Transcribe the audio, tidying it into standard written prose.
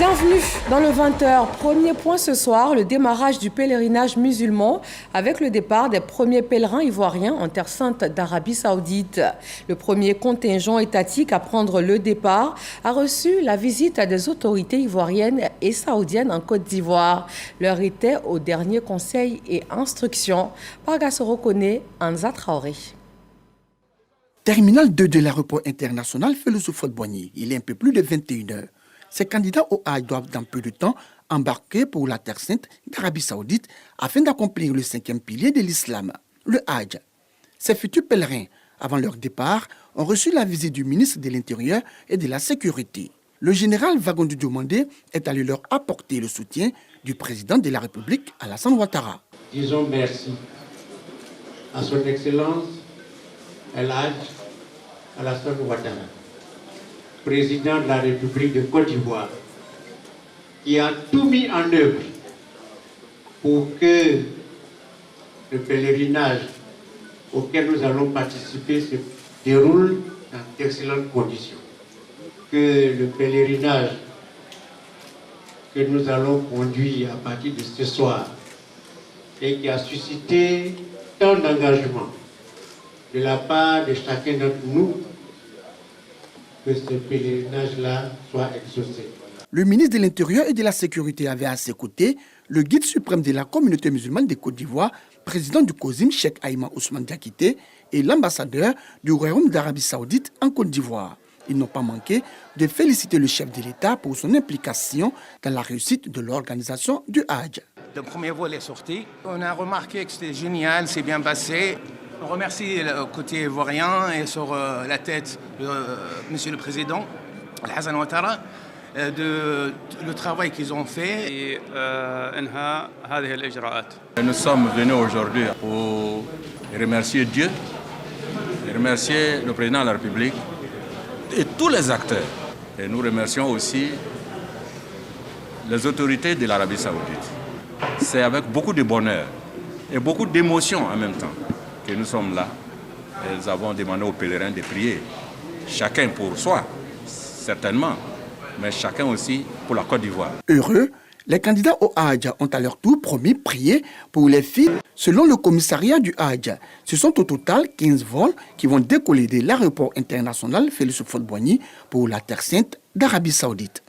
Bienvenue dans le 20h. Premier point ce soir, le démarrage du pèlerinage musulman avec le départ des premiers pèlerins ivoiriens en Terre Sainte d'Arabie Saoudite. Le premier contingent étatique à prendre le départ a reçu la visite des autorités ivoiriennes et saoudiennes en Côte d'Ivoire. L'heure était au dernier conseil et instruction. Pargassoro Kone, Anza Traoré. Terminal 2 de l'aéroport international Félix Houphouët-Boigny. Il est un peu plus de 21h. Ces candidats au Hajj doivent dans peu de temps embarquer pour la Terre Sainte d'Arabie Saoudite afin d'accomplir le 5e pilier de l'islam, le Hajj. Ces futurs pèlerins, avant leur départ, ont reçu la visite du ministre de l'Intérieur et de la Sécurité. Le général Wagondu Diomandé est allé leur apporter le soutien du président de la République, Alassane Ouattara. Disons merci à son Excellence El Hadj Alassane Ouattara, président de la République de Côte d'Ivoire, qui a tout mis en œuvre pour que le pèlerinage auquel nous allons participer se déroule dans d'excellentes conditions. Que le pèlerinage que nous allons conduire à partir de ce soir et qui a suscité tant d'engagement de la part de chacun d'entre nous, que ce pèlerinage-là soit exaucé. Le ministre de l'Intérieur et de la Sécurité avait à ses côtés le guide suprême de la communauté musulmane de Côte d'Ivoire, président du COSIM, Cheikh Aïma Ousmane Diakité, et l'ambassadeur du Royaume d'Arabie Saoudite en Côte d'Ivoire. Ils n'ont pas manqué de féliciter le chef de l'État pour son implication dans la réussite de l'organisation du Hajj. Le premier vol est sorti. On a remarqué que c'était génial, c'est bien passé. On remercie le côté ivoirien et sur la tête de Monsieur le Président, Alassane Ouattara, de le travail qu'ils ont fait. Nous sommes venus aujourd'hui pour remercier Dieu, remercier le Président de la République et tous les acteurs. Et nous remercions aussi les autorités de l'Arabie Saoudite. C'est avec beaucoup de bonheur et beaucoup d'émotion en même temps que nous sommes là. Et nous avons demandé aux pèlerins de prier, chacun pour soi, certainement, mais chacun aussi pour la Côte d'Ivoire. Heureux, les candidats au Hajj ont à leur tour promis prier pour les filles. Selon le commissariat du Hajj, ce sont au total 15 vols qui vont décoller de l'aéroport international Félix Houphouët-Boigny pour la Terre Sainte d'Arabie Saoudite.